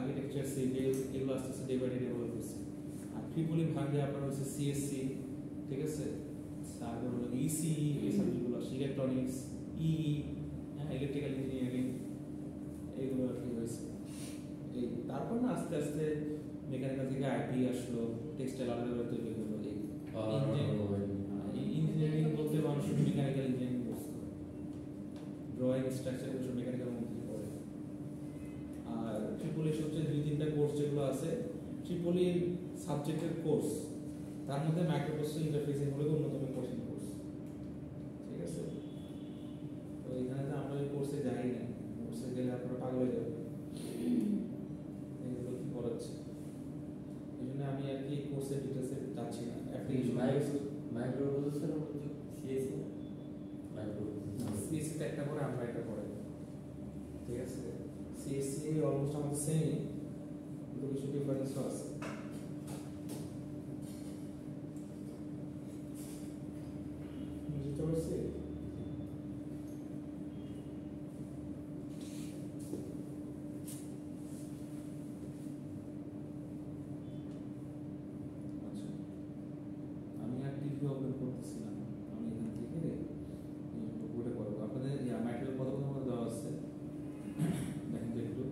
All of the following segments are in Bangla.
আর্কিটেকচার, সিভিল, এগুলো আস্তে আস্তে ডে বাই ডে ডেভেলপ হচ্ছে। আর ট্রিপলি ভাগে আপনার হচ্ছে সিএসসি, ঠিক আছে, তারপর হলো ইসিই, এই সাবজেক্টগুলো আসছে, ইলেকট্রনিক্স, ইলেকট্রিক্যাল ইঞ্জিনিয়ারিং, এইগুলো আর কি হয়েছে। এই তারপর না আস্তে আস্তে মেকানিক্যাল থেকে আইটি আসলো, টেক্সটাইল আলাদা আলাদা তৈরি হলো। এই ইঞ্জিনিয়ারিং বলতে মানুষ মেকানিক্যাল ইঞ্জিনিয়ারিং বুঝতো, ড্রয়িং, স্ট্রাকচার এগুলো সব মেকানিক্যাল মধ্যে পড়ে। আর ট্রিপলির সবচেয়ে 2-3টা কোর্স যেগুলো আছে, ট্রিপলির সাবজেক্টের কোর্স, তার মধ্যে মাইক্রোপ্রসেসর ইন্টারফেসিং হলো অন্যতম কঠিন কোর্স, ঠিক আছে। তো এখানে তো আমরা ওই কোর্সে যাই না, কোর্সে গেলে আপনারা পাগল হয়ে যাবে এগুলো কি করাচ্ছে। এই জন্য আমি আর কি কোর্সের ডিটেলসে যাচ্ছি না। মাইক্রোপ্রসেসর সিএসসি, সিএসসি একটা করে আমরা এটা পড়াই, ঠিক আছে। সিএসসি অলমোস্ট আমাদের সেমই, কিন্তু কিছু ডিফারেন্সও আছে। বুঝতে পারছি? আচ্ছা, আমি আর টিভি ওপেন করতেছিলাম, আমি এখান থেকে বইটা পড়বো। আপনাদের ম্যাটেরিয়াল কত কত দেওয়া আছে দেখেন তো একটু।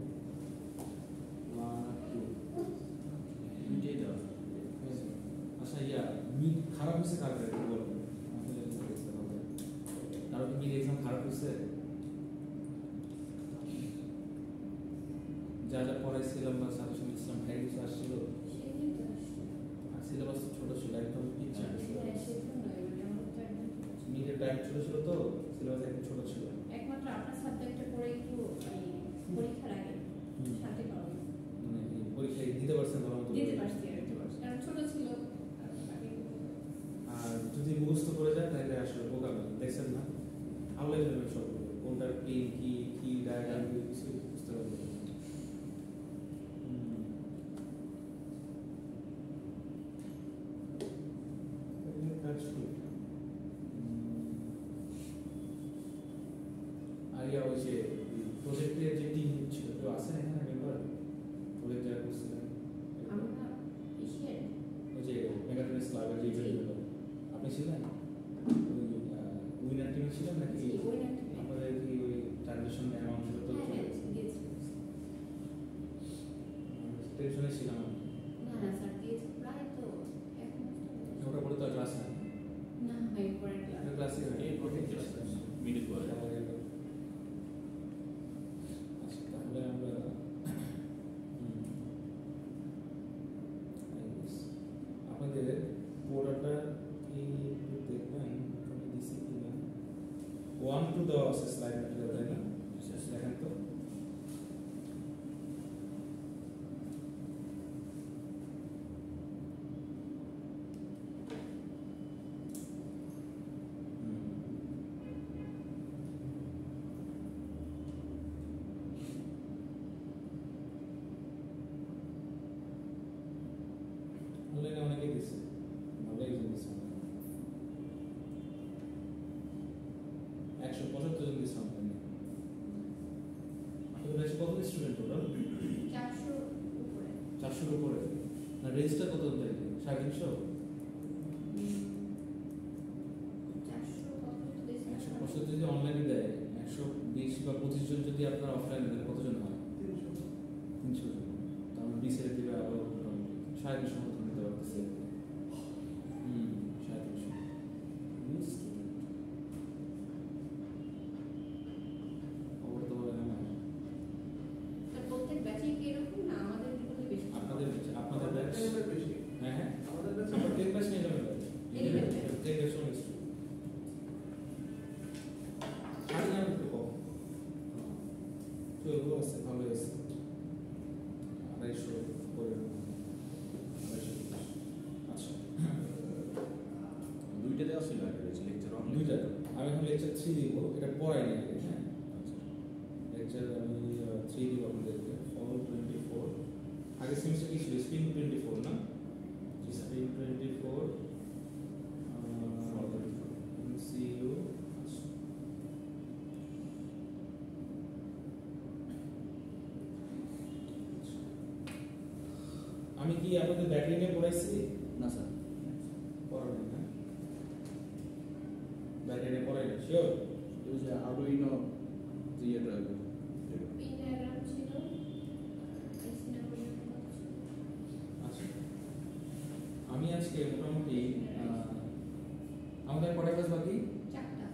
1 আর 2 দুইটাই দেওয়া। আচ্ছা, মিড খারাপ হয়েছে কার একটু বলুন, কারো কি মিড এক্সাম খারাপ হয়েছে? যা যা পড়াইছিলাম বা সাজেশন দিচ্ছিলাম ভাই কিছু আসছিল? আর সিলেবাস ছোট ছিল একদম, পিচ্ছি। মিডের টাইম ছোট ছিল, তো সিলেবাস একদম ছোট ছিল। একমাত্র আপনার সাবজেক্টে পড়ে একটু পরীক্ষার আগে শান্তি পাওয়া, মানে পরীক্ষা দিতে পারছেন ভালো মতো? দিতে পারছি, কারণ ছোট ছিল। আর যদি মুখস্থ করে যায় তাহলে আসলে বোকামি, দেখছেন না, আউলে যাবে সব, কোনটার কি কি কি ডায়াগ্রাম কিছু বুঝতে পারবে। আর ওই যে প্রজেক্টের যে টিম ছিল, কেউ আছেন এখানে মেম্বার? প্রজেক্ট যারা করছিলেন ওই যে মেগাট্রনিক্স ল্যাবের যে ইভেন্টগুলো, আপনি ছিলেন? ওই উইনার টিমে ছিলেন নাকি? আপনাদের কি ওই ট্রানজিশন অ্যামাউন্ট ছিল? তো টেনশনে ছিলাম আমি। না না স্যার, দিয়েছি প্রায় তো এখন। ওটা পরে তো ক্লাস হয় না, পরে ক্লাস ক্লাসে এই প্রজেক্ট মিনিট পরে। আচ্ছা, তাহলে আমরা আপনাদের পোর্টালটা কি দেখবেন, আমি দিছি কিনা। 1 to দেওয়া আছে স্লাইড ম্যাটেরিয়াল, তাই না? দেখেন তো। অনলাইনে অনেকেই দিচ্ছে, ভালো এক্সাম দিচ্ছে, 175 জন দিচ্ছে অনলাইনে। আপনাদের ব্যাচে কত স্টুডেন্ট টোটাল? 400 উপরে। না, রেজিস্টার কত জন দেয়? 350? 175 যদি অনলাইনে দেয়, 120 বা 25 জন যদি আপনার অফলাইনে দেয়, কতজন হয়? 300 জন। তাহলে 20 এর দিবে আরো 350 মতো নিতে পারতেছে। 350 ওটা তো হবে না। প্রত্যেক ব্যাচে কি এরকম না? আমাদের দিকে বেশি। আপনাদের ব্যাচ বেশি। হ্যাঁ হ্যাঁ, আমাদের ব্যাচ 10 ব্যাচ নিয়ে যাবে। 10 ব্যাচ অনেক স্টুডেন্ট। আর না একটু কম। তো এগুলো আছে, ভালোই আছে। 250 করে। আচ্ছা, দুইটা দেওয়া ছিল লেকচার, দুইটা। আমি এখন লেকচার 3 দিব, এটা পড়াই নি আগে। হ্যাঁ, লেকচার আমি 3 দিব আপনাদেরকে। ফল 24 আগে সেমিস্টার কি ছিল? স্প্রিং 24 না? Spring 24 MCU। আমি কি আপনাদের ব্যাটারি নিয়ে পড়াইছি? না স্যার পড়াবেন না, ব্যাটারি নিয়ে পড়াই না, শিওর? ওই যে আরডুইনো যে এটা পিন ডায়াগ্রাম ছিল, আইসি নাম্বার ছিল। আচ্ছা, আমি আজকে মোটামুটি আমাদের কটা ক্লাস বাকি? চারটা।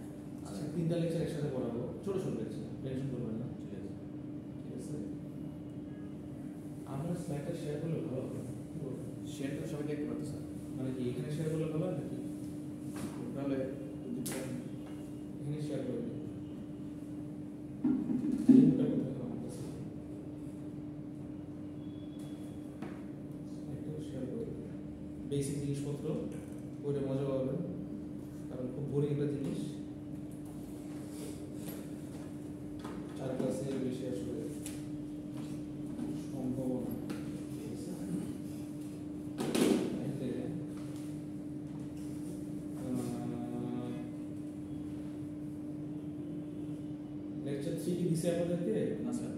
আচ্ছা, 3টা লেকচার একসাথে পড়াবো, ছোট ছোট লেকচার, টেনশন করবেন না, ঠিক আছে ঠিক আছে? আমরা স্লাইডটা শেয়ার করলে ভালো হবে, কি বলবেন? শেয়ার করে সবাই দেখতে পারতো স্যার মানে কি এখানে শেয়ার করলে ভালো হয় নাকি তাহলে যদি এখানে শেয়ার করে দিই? লিঙ্কটা কোথায় আমার কাছে? স্লাইডটা শেয়ার করে দিই। বেসিক জিনিসপত্র ওইটা মজা পাবেন, কারণ খুব বোরিং একটা জিনিস। 4 ক্লাসের বেশি আসলে সম্ভব না। ঠিক আছে? এতে, লেকচার 3 কি দিছে আপনাদেরকে? না স্যার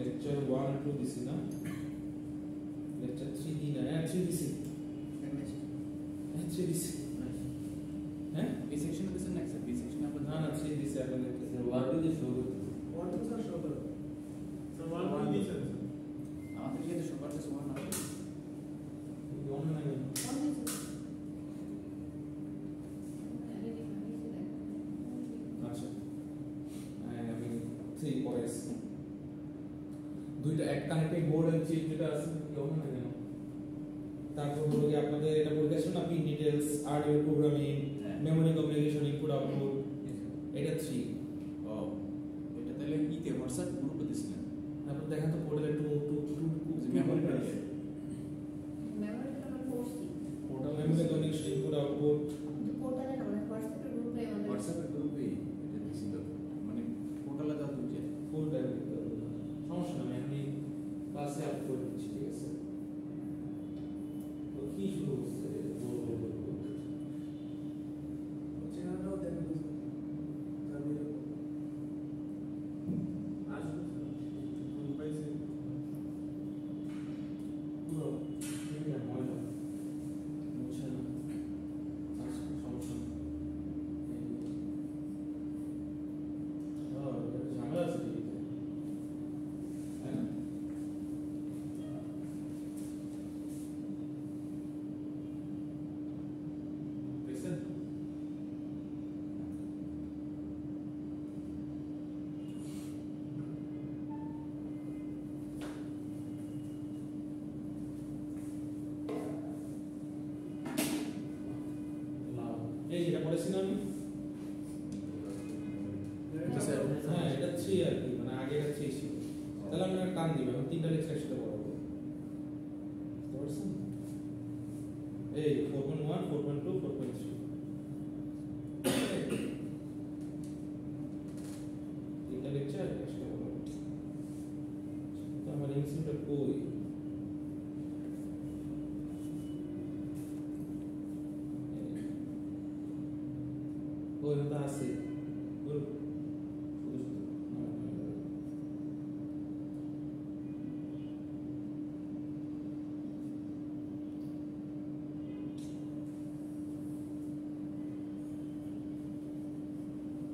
লেকচার 1 আর 2 দিছি না? লেকচার 3 দিই না, হ্যাঁ 3 দিছি, হ্যাঁ 3 দিছি, হ্যাঁ এই সেকশনে দিছেন না স্যার এই সেকশনে আপনাদের না না 3 দিছি আপনাদেরকে। ওয়ার্ডে যে শো করতে আমাদের যেহেতু শো করতে সমান না অনলাইন আচ্ছা, আমি 3 পড়াইছি। দুইটা এক কানেক্টিং বোর্ড এন্ড চিপ যেটা আছে কেমন না কেন, তারপর হলো কি আপনাদের এটা পরীক্ষা ছিল না, পিন ডিটেইলস, আরডিও প্রোগ্রামিং, হ্যাঁ। মেমরি কমিউনিকেশন, ইনপুট আউটপুট, এটা 3। ও এটা তাহলে ইতে হোয়াটসঅ্যাপ গ্রুপে দিছিলেন তারপর দেখেন তো পোর্টালে টু যে মেমরি কার্ড মেমোরিটা আমরা পড়ছি। Portal memory communication, input output, কিন্তু পোর্টালে না, মানে হোয়াটসঅ্যাপের গ্রুপে আমাদের হোয়াটসঅ্যাপের গ্রুপে এটা দিছিল মানে পোর্টালে দাও দুইটা ফুল ডাইরেক্ট সমস্যা নেই, আমি ক্লাসে আপ করে দিচ্ছি, ঠিক আছে? তো কি শুরু হচ্ছে চেনাটাও দেখেন তারপরে আসবে কোন পাইছে পুরো এটা ময়লা মুছে না, আচ্ছা সমস্যা নেই। ঝামেলা আছে টিভিতে, তাই না? দেখছেন? এই যেটা পড়েছি না আমি, স্যার হ্যাঁ এটা 3 আর কি, মানে আগে এটা 3 ছিল। তাহলে আমি একটা টান দিব, আমি 3টা লেকচার একসাথে পড়াবো, বুঝতে পারছেন? এই 4.1, 4.2, 4.3 3টা লেকচার একসাথে পড়াবো। তো আমার ইনস্টিটিউটটা কই? ওই তো আছে, বল শুধু শুধু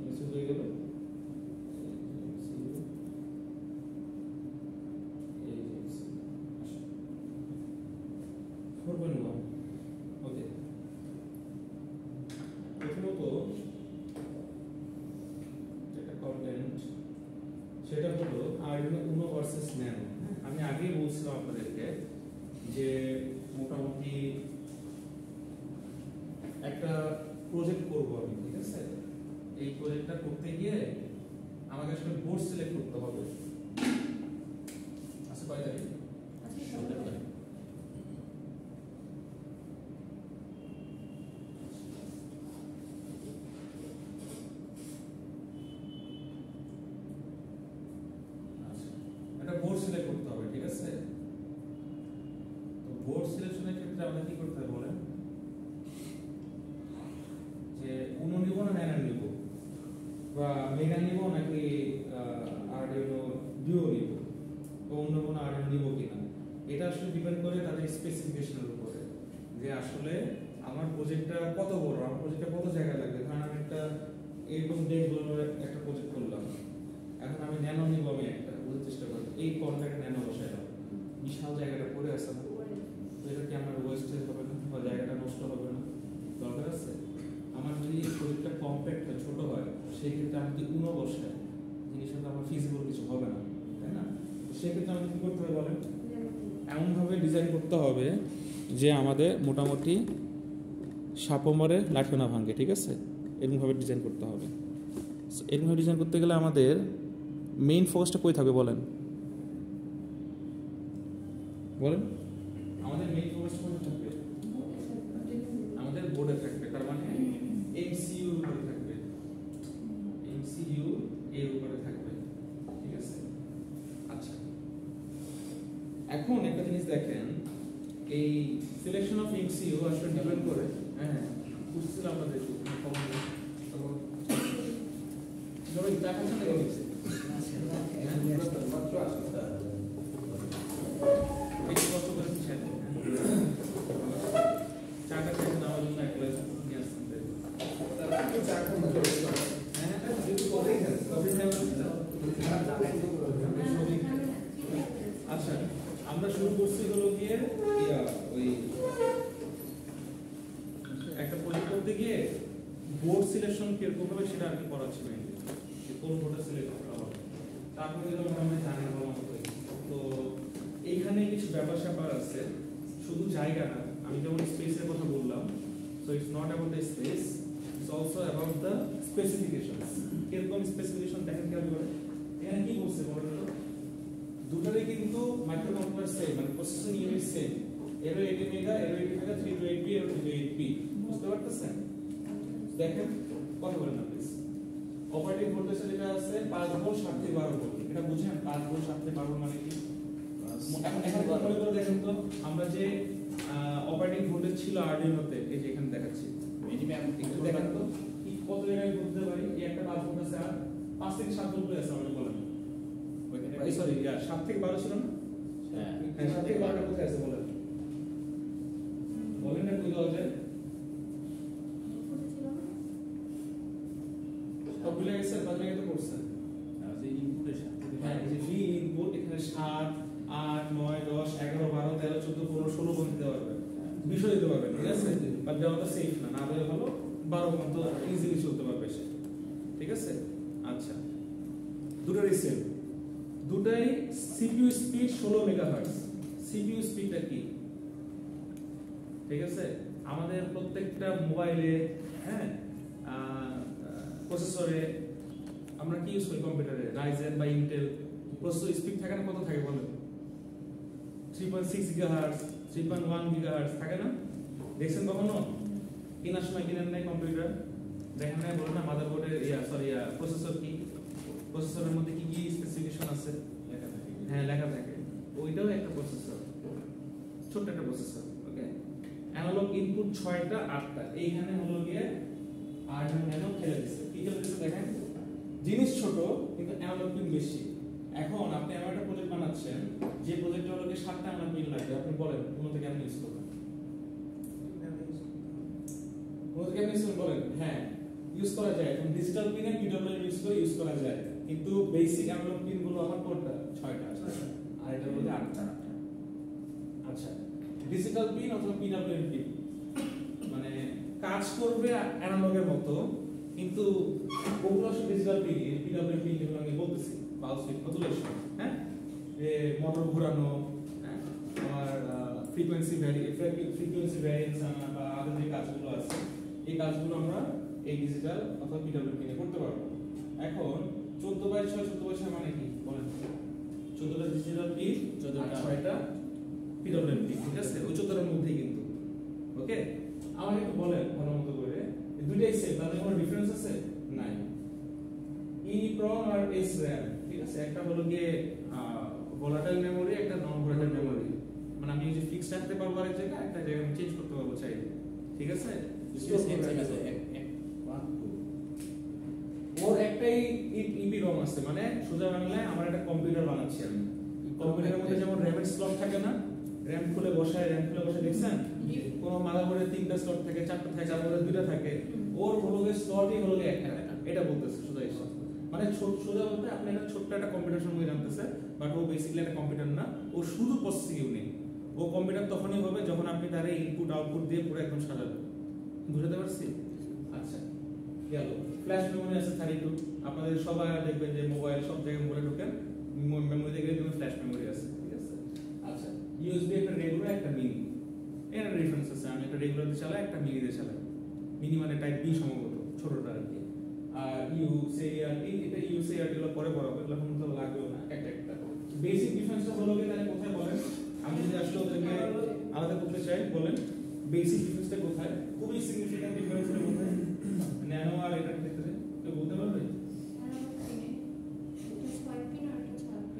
মেসেজ হয়ে গেল। ওকে, প্রথমত যেটা কন্টেন্ট সেটা হলো আরডিনো উনো ভার্সেস ন্যানো। আমি আগেই বলছিলাম আপনাদেরকে যে মোটামুটি একটা প্রজেক্ট করব আমি, ঠিক আছে? এই প্রজেক্টটা করতে গিয়ে আমাকে আসলে বোর্ড সিলেক্ট করতে হবে। আচ্ছা কয় তারিখ? আজকে সন্ধ্যা সকালে। আচ্ছা, একটা বোর্ড সিলেক্ট করতে হবে, ঠিক আছে? তো বোর্ড সিলেকশনের ক্ষেত্রে আমাদের কি করতে হবে বলেন? যে উনো নিব না ন্যানো নিব, বা মেগা নিব নাকি আরডিনো ডিও নিব, বা অন্য কোনো আরডিনো নিব কিনা, এটা আসলে ডিপেন্ড করে তাদের স্পেসিফিকেশনের উপরে, যে আসলে আমার প্রজেক্টটা কত বড়, আমার প্রজেক্টটা কত জায়গা লাগবে। কারণ আমি একটা এরকম ডেকগুলোর একটা প্রজেক্ট করলাম, এখন আমি ন্যানো নিব, আমি একটা বুঝতে চেষ্টা করি এই কন্ট্রাক্ট ন্যানো বসাইলাম, বিশাল জায়গাটা পড়ে আসে না, তো এটা কি আমার ওয়েস্টেজ হবে না বা জায়গাটা নষ্ট হবে না? দরকার আছে। আমার যদি প্রজেক্টটা কম্প্যাক্ট হয়, ছোট হয়, সেই ক্ষেত্রে আমি যদি উনো বসাই, জিনিসটা তো আমার ফিজিবল কিছু হবে না, তাই না? তো সেক্ষেত্রে আমাদের কি করতে হবে বলেন? এমনভাবে ডিজাইন করতে হবে যে আমাদের মোটামুটি সাপমরে লাঠিও না ভাঙে, ঠিক আছে? এরকমভাবে ডিজাইন করতে হবে। এরকমভাবে ডিজাইন করতে গেলে আমাদের মেইন ফোকাসটা কই থাকবে বলেন? বলেন আমাদের মেইন ফোকাসটা কোথায় থাকবে? আমাদের বোর্ডে থাকবে, তার মানে এমসিইউ এর উপরে থাকবে, এমসিইউ এর উপরে থাকবে, ঠিক আছে? আচ্ছা, এখন একটা জিনিস দেখেন, এই সিলেকশন অফ এমসিইউ আসলে ডিপেন্ড করে, হ্যাঁ বুঝছিলাম আপনাদের কমন ধরো টাকা সাথে গেছে মাত্র আসছে বেশি কষ্ট করে ছেড়ে চাটা খেতে দেওয়ার জন্য এক গ্লাস নিয়ে আসতেন, তারপর চা কোন হ্যাঁ যদি করেই খান তবে আচ্ছা, আমরা শুরু করছি হলো গিয়ে ওই একটা প্রজেক্ট করতে গিয়ে বোর্ড সিলেকশন কিরকম হবে সেটা আর কি পড়াচ্ছি না, কোন বোর্ডটা সিলেক্ট করা হবে। তারপরে যেটা আমরা জানি তো এইখানে কিছু ব্যাপার স্যাপার আছে, শুধু জায়গা না, আমি যেমন স্পেসের কথা বললাম, so it's not about the space, it's also about the specifications. কিরকম স্পেসিফিকেশন দেখেন খেয়াল করে, এখানে কি বলছে বলেন তো? দুটোরই কিন্তু মাইক্রোকন্ট্রোলার সেম, মানে প্রসেসিং ইউনিট সেম, এরও 80 মেগা, এরও 80 মেগা, 328p এরও 328p, বুঝতে পারতেছেন? দেখেন কথা বলেন না প্লিজ। অপারেটিং ভোল্টেজ যেটা আছে 5 ভোল্ট 7 থেকে 12 ভোল্ট, এটা বুঝেন 5 ভোল্ট 7 থেকে 12 ভোল্ট মানে কি? এখন মনে করে দেখেন তো, আমরা যে অপারেটিং ভোল্টেজ ছিল আরডিনোতে, এই যে এখানে দেখাচ্ছি, মিনিমাম একটু দেখেন তো কি কত জায়গায় বলতে পারি, এই একটা 5 ভোল্ট আছে আর 5 থেকে 7 ভোল্ট আছে, আমরা বলেন ওইখানে সরি 7 থেকে 12 ছিল না? হ্যাঁ 7 থেকে 12 কোথায় আছে বলেন? বলেন না কই দেওয়া যায়? সব ভুলে গেছেন, বাদ তো করছেন। যে ইনপুটের সাথে হ্যাঁ এই যে ভি ইনপুট এখানে 7 8 9 10 11 12 13 14 15 16 পর্যন্ত দিতে পারবেন, বিষয় দিতে পারবেন, ঠিক আছে? বাট দেওয়াটা সেফ না, না দেওয়া ভালো, 12 পর্যন্ত ইজিলি চলতে পারবে সে, ঠিক আছে? আচ্ছা, দুটোরই সেম, দুটাই সিপিইউ স্পিড 16 মেগাহার্টজ। সিপিইউ স্পিডটা কি? ঠিক আছে, আমাদের প্রত্যেকটা মোবাইলে, হ্যাঁ প্রসেসরে, আমরা কি ইউজ করি কম্পিউটারে, রাইজেন বা ইন্টেল, প্রসেসর স্পিড থাকে না, কত থাকে বলেন? 3.6 গিগাহার্টজ, 3.1 গিগাহার্টজ থাকে না? দেখছেন কখনো? কেনার সময় কিনেন নাই কম্পিউটার, দেখেন নাই? বলেন না মাদারবোর্ডের প্রসেসর কি, প্রসেসরের মধ্যে কি কি স্পেসিফিকেশন আছে লেখা থাকে, হ্যাঁ লেখা থাকে, ওইটাও একটা প্রসেসর, ছোট্ট একটা প্রসেসর, ওকে? অ্যানালগ ইনপুট 6টা 8টা, এইখানে হলো গিয়ে আরডিনো ন্যানো খেলে দিচ্ছে, কি খেলে দিচ্ছে দেখেন, জিনিস ছোট কিন্তু অ্যানালগ পিন বেশি। এখন আপনি এমন একটা প্রজেক্ট বানাচ্ছেন যে প্রজেক্টে হলো গিয়ে 7টা অ্যানালগ পিন লাগবে, আপনি বলেন কোন থেকে আপনি ইউজ করবেন? কোন থেকে আপনি ইউজ করবেন বলেন? হ্যাঁ ইউজ করা যায়, এখন ডিজিটাল পিন এর পিডব্লিউ ইউজ করা যায়, কিন্তু বেসিক অ্যানালগ পিন গুলো আমার কোনটা? 6টা, আর এটা হলো 8টা। আচ্ছা, ডিজিটাল পিন অথবা পিডব্লিউ পিন মানে কাজ করবে অ্যানালগের মতো, কিন্তু ওগুলো আসলে ডিজিটাল পিন, পিডব্লিউ পিন যেগুলো আমি বলতেছি, পালস উইথ মডুলেশন, হ্যাঁ, যে মোটর ঘোরানো, হ্যাঁ, আমার ফ্রিকোয়েন্সি ভ্যারিয়েন্স আনা বা আদার যে কাজগুলো আছে, এই কাজগুলো আমরা এই ডিজিটাল অথবা পিডব্লিউ পিনে করতে পারবো। এখন 14/6 14/6 মানে কি বলেন? 14টা ডিজিটাল পিন, 6টা পিডব্লিউ পিন, ঠিক আছে? ওই 14টার মধ্যেই কিন্তু, ওকে? আমাকে একটু বলেন ভালো মতো করে, দুইটাই সেম, তাদের কোনো ডিফারেন্স আছে? নাই। EEPROM আর SRAM, ঠিক আছে? একটা হলো গিয়ে ভোলাটাইল মেমোরি, একটা নন ভোলাটাইল মেমোরি, মানে আমি যে ফিক্স রাখতে পারবো আরেক জায়গায়, একটা জায়গায় আমি চেঞ্জ করতে পারবো চাইলে, ঠিক আছে? ওর একটাই EEPROM আছে, মানে সোজা বাংলায় আমার একটা কম্পিউটার বানাচ্ছি আমি, কম্পিউটারের মধ্যে যেমন র্যামের স্লট থাকে না, র্যাম খুলে বসায় দেখছেন কোন মাদারবোর্ডে 3টা স্লট থাকে 4টা থাকে তারপরে 2টা থাকে ওর হলো স্লটই হলো একটা এটা বলতেছে সোজা এসে মানে সোজা বলতে আপনি একটা ছোট্ট একটা কম্পিউটার সম্পর্কে জানতেছে বাট ও বেসিক্যালি একটা কম্পিউটার না ও শুধু প্রসেসিং ইউনিট ও কম্পিউটার তখনই হবে যখন আপনি তার ইনপুট আউটপুট দিয়ে পুরো একদম সাজাবেন বুঝতে পারছি আচ্ছা গেল ফ্ল্যাশ মেমরি আছে 32 আপনাদের সবাই দেখবেন যে মোবাইল সব জায়গায় মোবাইলে ঢোকেন মেমোরিতে গেলে কিন্তু ফ্ল্যাশ মেমরি আছে ঠিক আছে আচ্ছা ইউএসবি একটা রেগুলার একটা মিনি এর রেফারেন্স আছে আমি একটা রেগুলার দিয়ে চালাই একটা মিনি দিয়ে চালাই মিনি মানে টাইপ বি সম্ভবত ছোটটা আর কি আর ইউসিআরটি এটা ইউসিআরটি হলো পরে বড় হবে এগুলো তো লাগবে না একটা বেসিক ডিফারেন্সটা হলো কি তাহলে কোথায় বলেন আমি যদি আসলে ওদেরকে আলাদা করতে চাই বলেন বেসিক ডিফারেন্সটা কোথায় খুবই সিগনিফিক্যান্ট ডিফারেন্সটা কোথায় ন্যানো আর এটার ক্ষেত্রে কেউ বলতে পারবে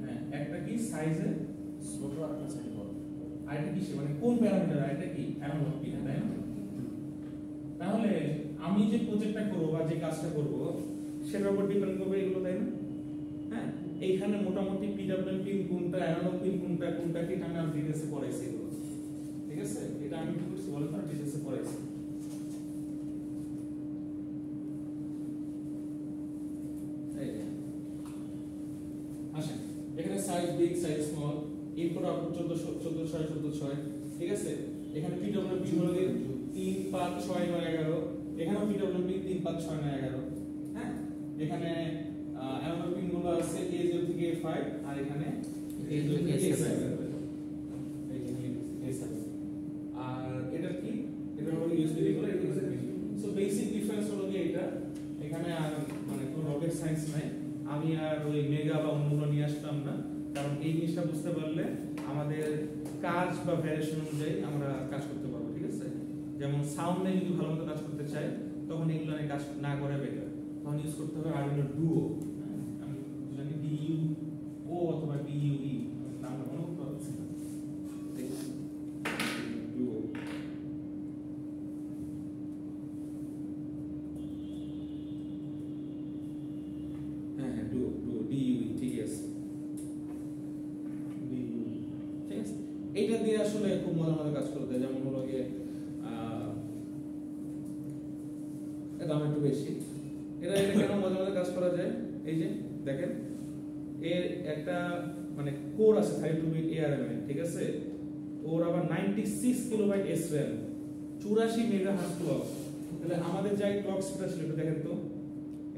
হ্যাঁ একটা কি সাইজে ছোট আর একটা সাইজ বড় আর এটা কিসে মানে কোন প্যারামিটার আর এটা কি অ্যানালগ কি তাই না তাহলে আমি যে প্রজেক্টটা করব বা যে কাজটা করব সেটার উপর ডিপেন্ড করবে এগুলো তাই না হ্যাঁ এইখানে মোটামুটি পিডব্লিউএম পিন কোনটা অ্যানালগ পিন কোনটা কি আমি আর ডিটেইলসে পড়াইছি এগুলো ঠিক আছে এটা আমি কি করছি বলেন তো ডিটেইলসে পড়াইছি আচ্ছা এখানে size big size small input output 14 ঠিক আছে এখানে পিডব্লিউএম পিন হলো 3 5 6 9 11 এখানেও পিডব্লিউএম পিন 3 5 6 9 11 হ্যাঁ এখানে অ্যানালগ পিন গুলো আছে A0 থেকে A5 আর এখানে A0 থেকে A7 A7 আর এটা কি এটা হলো ইউএসবি রেগুলার এটা হচ্ছে সো বেসিক ডিফারেন্স হলো কি এটা এখানে আর মানে কোনো রকেট সায়েন্স নাই আমি আর ওই মেগা বা অন্যগুলো নিয়ে আসতাম না কারণ এই জিনিসটা বুঝতে পারলে আমাদের কাজ বা ভ্যারিয়েশন অনুযায়ী আমরা কাজ করতে পারবো ঠিক আছে যেমন সাউন্ডে যদি ভালো মতো কাজ করতে চাই তখন এগুলো নিয়ে কাজ না করে বেটার তখন ইউজ করতে হবে আরডুইনো ডুও আমি জানি DUO অথবা DUE নামটা মনে করতে পারছি না ডুও হ্যাঁ ডুও DUE ঠিক আছে ঠিক আছে এইটা দিয়ে আসলে খুব মজার কাজ করতে যেমন হলো গিয়ে দাম একটু বেশি এটা কেন মজার কাজ করা যায় এই যে দেখেন এর একটা মানে কোর আছে 32 বিট ARM ঠিক আছে ওর আবার 96 কিলোবাইট SRAM 84 মেগাহার্টজ ক্লক তাহলে আমাদের যাই ক্লক স্পিড ছিল একটু দেখেন তো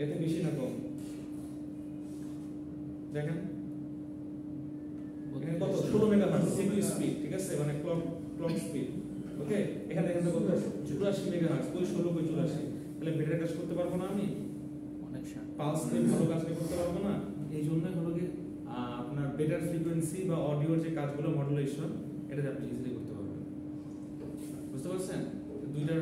এতে বেশি না কম দেখেন এখানে কত 16 মেগাহার্টজ CPU স্পিড ঠিক আছে মানে ক্লক স্পিড ওকে এখানে দেখেন তো কত 84 মেগাহার্টজ কই 16 কই 84 তাহলে বেটার কাজ করতে পারবো না আমি অনেক শার্প পালস দিয়ে ভালো কাজ করতে পারবো না এই জন্য হলো কি আপনার বেটার ফ্রিকোয়েন্সি বা অডিওর যে কাজগুলো মডুলেশন এটা আপনি ইজিলি করতে পারবেন বুঝতে পারছেন দুইটার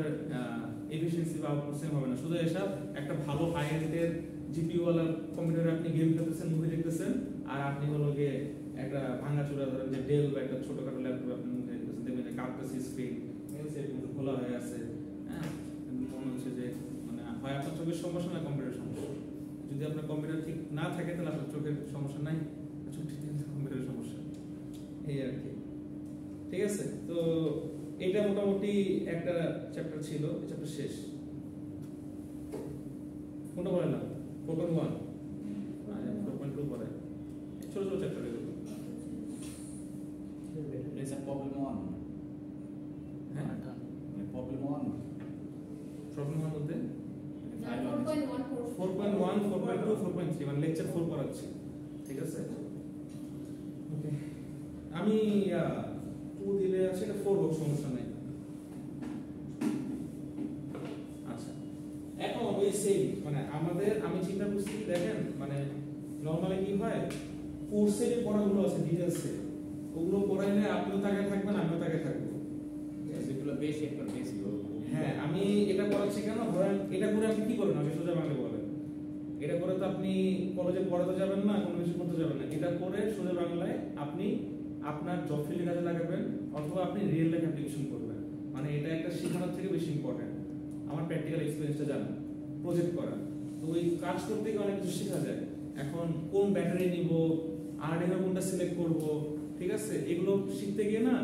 এফিশিয়েন্সি বা আউটপুট সেম হবে না শুধু এসব একটা ভালো হাই এন্ডের জিপিইউ ওয়ালা কম্পিউটারে আপনি গেম খেলতেছেন মুভি দেখতেছেন আর আপনি হলো গিয়ে একটা ভাঙাচোরা ধরেন যে ডেল বা একটা ছোটখাটো ল্যাপটপ আপনি মুভি দেখতেছেন দেখবেন যে কাঁপতেছে স্ক্রিন খোলা হয়ে আছে হ্যাঁ কিন্তু মনে হচ্ছে যে মানে হয় আপনার চোখের সমস্যা না কম্পিউটার সমস্যা যদি আপনার কম্পিউটার ঠিক না থাকে তাহলে আপনার চোখের সমস্যা নাই চোখ ঠিক থাকলে কম্পিউটারের সমস্যা এই আর কি ঠিক আছে তো এটা মোটামুটি একটা চ্যাপ্টার ছিল এই চ্যাপ্টার শেষ কোনটা বলে না 4.1 4.2 পরে ছোট ছোট চ্যাপ্টার এগুলো It's a problem one. হ্যাঁ Problem one. প্রবলেম মধ্যে 4.1 4.1 4.2 4.3 মানে লেকচার 4 পড়াচ্ছি ঠিক আছে ওকে আমি 2 দিলে আছে এটা 4 হোক সমস্যা নাই আচ্ছা এখন ওই সেম মানে আমাদের আমি চিন্তা করছি দেখেন মানে নরমালি কি হয় কোর্সে যে পড়াগুলো আছে ডিটেইলসে ওগুলো পড়াইলে আপনিও তাকে থাকবেন আমিও তাকে থাকবো যেগুলো বেশি একবার বেশি হ্যাঁ আমি এটা পড়াচ্ছি কেন ধরেন এটা করে আপনি কি করবেন আমি সোজা বাংলা বলেন এটা করে তো আপনি কলেজে পড়াতে যাবেন না কোনো কিছু করতে যাবেন না এটা করে সোজা বাংলায় আপনি আপনার জব ফিল্ডে কাজে লাগাবেন অথবা আপনি রিয়েল লাইফ অ্যাপ্লিকেশন করবেন মানে এটা একটা শেখানোর থেকে বেশি ইম্পর্টেন্ট আমার প্র্যাকটিক্যাল এক্সপেরিয়েন্সটা জানা প্রজেক্ট করা তো ওই কাজ করতে গিয়ে অনেক কিছু শেখা যায় এখন কোন ব্যাটারি নিব আরডিনো কোনটা সিলেক্ট করব ঠিক আছে? এগুলো শিখতে গিয়ে না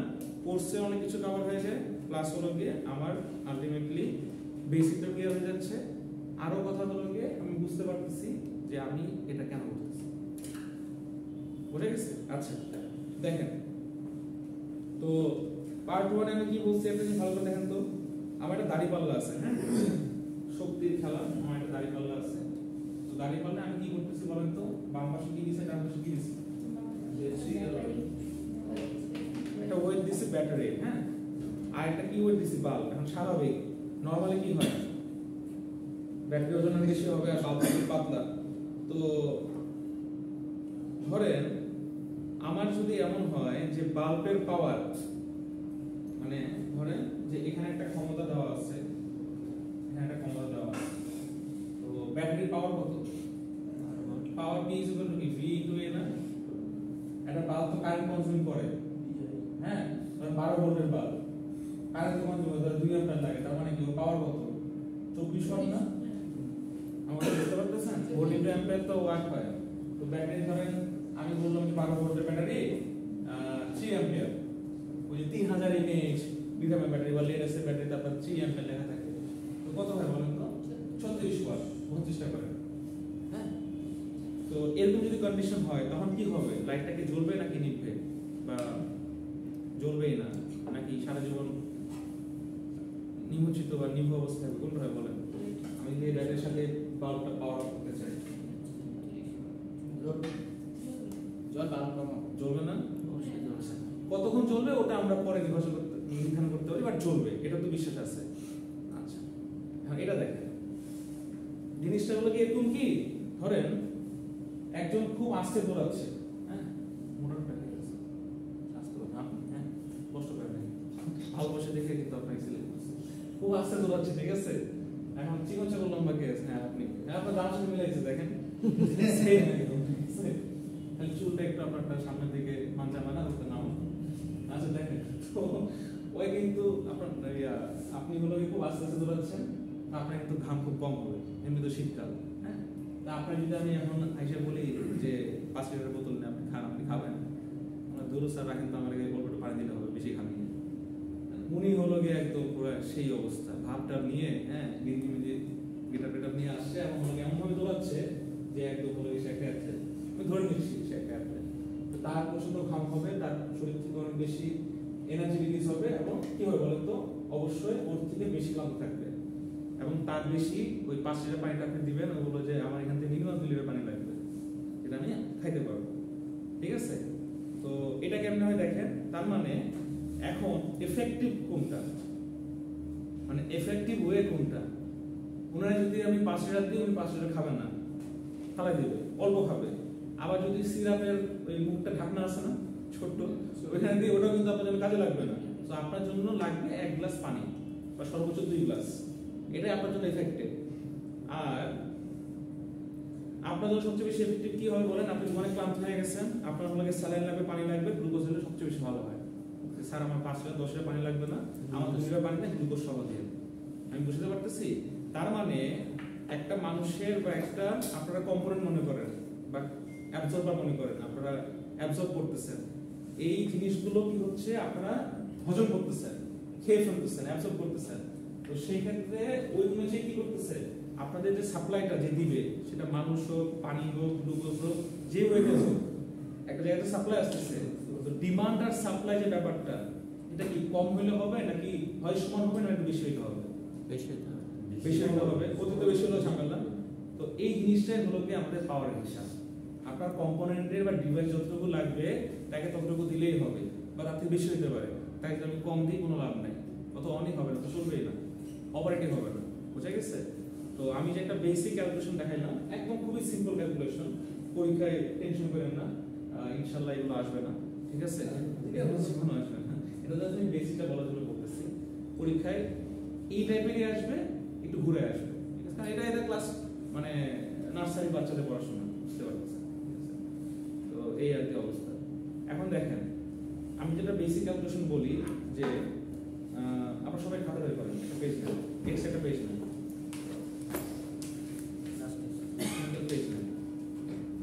কোর্সে অনেক কিছু কভার হয়ে যায়, প্লাস হলো গিয়ে আমার আলটিমেটলি বেসিকটা ক্লিয়ার হয়ে যাচ্ছে। আরো কথা হলো গিয়ে আমি বুঝতে পারতেছি যে আমি এটা কেন করতেছি। বুঝে গেছে? আচ্ছা দেখেন, তো পার্ট 1 আমি কি বলছি আপনি ভালো করে দেখেন তো। আমার একটা দাড়িপাল্লা আছে, হ্যাঁ, শক্তির খেলা, আমার একটা দাড়িপাল্লা আছে। তো দাড়িপাল্লা আমি কি করতেছি বলেন তো, বাম পাশে কি দিছে, ডান পাশে কি দিছে? একটা ওয়েট দিছে ব্যাটারি, হ্যাঁ, আর একটা কি ওয়েট দিছে বাল্ব। এখন স্বাভাবিক নরমালি কি হয়, ব্যাটারি ওজন অনেক বেশি হবে আর বাল্ব পাতলা। তো ধরেন আমার যদি এমন হয় যে বাল্বের পাওয়ার, মানে ধরেন যে এখানে একটা ক্ষমতা দেওয়া আছে, এখানে একটা ক্ষমতা দেওয়া আছে, তো ব্যাটারির পাওয়ার কত? পাওয়ার P = V * A না? একটা বাল্ব তো কারেন্ট কনজিউম করে, হ্যাঁ, 12 ভোল্টের বাল্ব কারেন্ট কনজিউম করে 2 অ্যাম্পিয়ার লাগে, তার মানে কি পাওয়ার কত? 24 ওয়াট না? আমাদের বুঝতে পারতেছেন, ভোল্ট * অ্যাম্পিয়ার তো ওয়াট হয়। তো ব্যাটারি ধরেন আমি বললাম যে 12 ভোল্টের ব্যাটারি 3 অ্যাম্পিয়ার, ওই যে 3000 mAh লিথিয়াম ব্যাটারি বা লেড অ্যাসিড ব্যাটারি, তারপর 3 অ্যাম্পিয়ার লেখা থাকে, তো কত হয় বলেন তো? 36 ওয়াট। 25টা করে, হ্যাঁ। তো এরকম যদি কন্ডিশন হয় তখন কি হবে? লাইটটা কি জ্বলবে নাকি নিভবে, বা জ্বলবেই না, নাকি সারা জীবন নিমজ্জিত বা নিভু অবস্থা হবে? কোনটা হয় বলেন? আমি যে ব্যাটারির সাথে বাল্বটা পাওয়ার আপ করতে চাই, জ্বলবে না? কতক্ষণ জ্বলবে ওটা আমরা পরে নির্ধারণ করতে পারি, বাট জ্বলবে, এটা তো বিশ্বাস আছে। আচ্ছা, হ্যাঁ, এটা দেখেন জিনিসটা হলো কি এরকম, কি ধরেন একজন খুব আস্তে দৌড়াচ্ছে, হ্যাঁ, মোটর প্যাকেট আছে, আস্তে আপনি, হ্যাঁ, কষ্ট করে নেই, ভালো বসে দেখে কিন্তু আপনাকে সিলেক্ট করছে, খুব আস্তে দৌড়াচ্ছে, ঠিক আছে? এখন চিকন চাকর লম্বা কে আছে? হ্যাঁ আপনি, হ্যাঁ আপনার দাম সাথে মিলাইছে, দেখেন খালি চুলটা একটু আপনারটা সামনের দিকে মাঞ্জা মানা করতে নাম। আচ্ছা দেখেন, তো ওই কিন্তু আপনার আপনি হলো খুব আস্তে আস্তে দৌড়াচ্ছেন, আপনার কিন্তু ঘাম খুব কম হবে, এমনি তো শীতকাল, হ্যাঁ। তা আপনার যদি আমি এখন আইসা বলি যে 5 লিটারের বোতল নিয়ে আপনি খান, আপনি খাবেন? দূর স্যার রাখেন তো, আমার অল্প একটু পানি দিলে হবে, বেশি খাবেন। উনি হলো গিয়ে একদম পুরো সেই অবস্থা, ভাবটা নিয়ে, হ্যাঁ, গিটার পেটার নিয়ে আসছে এবং হলো এমন ভাবে দৌড়াচ্ছে যে একদম হলো সে একটা অ্যাথলেট, আমি ধরে নিচ্ছি সে একটা অ্যাথলেট। তো তার প্রচন্ড ঘাম হবে, তার শরীর থেকে অনেক বেশি এনার্জি রিলিজ হবে, এবং কি হবে বলেন তো, অবশ্যই ওর থেকে বেশি ক্লান্ত থাকবে, এবং তার বেশি ওই 5 লিটার পানিটা আপনি দিবেন, ও বললো যে আমার এখান থেকে মিনিমাম 2 লিটার পানি লাগবে, এটা আমি খাইতে পারবো, ঠিক আছে? তো এটা কেমন হয় দেখেন, তার মানে এখন এফেক্টিভ কোনটা, মানে এফেক্টিভ ওয়ে কোনটা? ওনারা যদি আমি 5 লিটার দিই, উনি 5 লিটার খাবেন না, ফালাই দিবে, অল্প খাবে। আবার যদি সিরাপের ওই মুখটা ঢাকনা আছে না ছোট্ট, ওইখানে দিয়ে ওটাও কিন্তু আপনার জন্য কাজে লাগবে না। তো আপনার জন্য লাগবে 1 গ্লাস পানি বা সর্বোচ্চ 2 গ্লাস, এটাই আপনার জন্য এফেক্টিভ। আর আপনার জন্য সবচেয়ে বেশি এফেক্টিভ কি হবে বলেন? আপনি অনেক ক্লান্ত হয়ে গেছেন, আপনার হলো স্যালাইন লাগবে, পানি লাগবে, গ্লুকোজ হলে সবচেয়ে বেশি ভালো হয়। স্যার আমার 5 লিটার 10 লিটার পানি লাগবে না, আমার 2 লিটার পানি না, গ্লুকোজ সহ দিয়ে। আমি বুঝতে পারতেছি? তার মানে একটা মানুষের বা একটা আপনারা কম্পোনেন্ট মনে করেন বা অ্যাবজর্বার মনে করেন, আপনারা অ্যাবজর্ব করতেছেন, এই জিনিসগুলো কি হচ্ছে আপনারা হজম করতেছেন, খেয়ে ফেলতেছেন, অ্যাবজর্ব করতেছেন। তো সেই ক্ষেত্রে ওই অনুযায়ী কি করতেছে, আপনাদের যে সাপ্লাইটা যে দিবে, সেটা মানুষ হোক, পানি হোক, গ্লুকোজ হোক, যে ওয়েতে হোক, একটা জায়গাতে সাপ্লাই আসতেছে। তো ডিমান্ড আর সাপ্লাই যে ব্যাপারটা, এটা কি কম হলে হবে নাকি হয় সমান হবে, না একটু বেশি হইতে হবে? বেশি হইতে হবে, অতিরিক্ত বেশি হলো ঝামেলা। তো এই জিনিসটাই হলো কি আমাদের পাওয়ার হিসাব। আপনার কম্পোনেন্টের বা ডিভাইস যতটুকু লাগবে তাকে ততটুকু দিলেই হবে, বা তার থেকে বেশি হতে পারে, তাই যদি আমি কম দিই কোনো লাভ নাই, অত অনেক হবে না, তো চলবেই না, অপারেটিভ হবে না। বুঝা গেছে? তো আমি যে একটা বেসিক ক্যালকুলেশন দেখাইলাম, একদম খুবই সিম্পল ক্যালকুলেশন, পরীক্ষায় টেনশন করেন না, ইনশাল্লাহ এগুলো আসবে না, ঠিক আছে? জীবন আসবে না, এটা জাস্ট আমি বেসিকটা বলার জন্য বলতেছি। পরীক্ষায় এই টাইপেরই আসবে, একটু ঘুরে আসবে, ঠিক আছে? কারণ এটা ক্লাস মানে নার্সারি বাচ্চাদের পড়াশোনা, বুঝতে পারতেছেন? তো এই আর কি অবস্থা। এখন দেখেন, আমি যেটা বেসিক ক্যালকুলেশন বলি যে আপনারা সবাই খাতা বের করেন, একটা পেজ নেন, এক্স একটা পেজ নেন,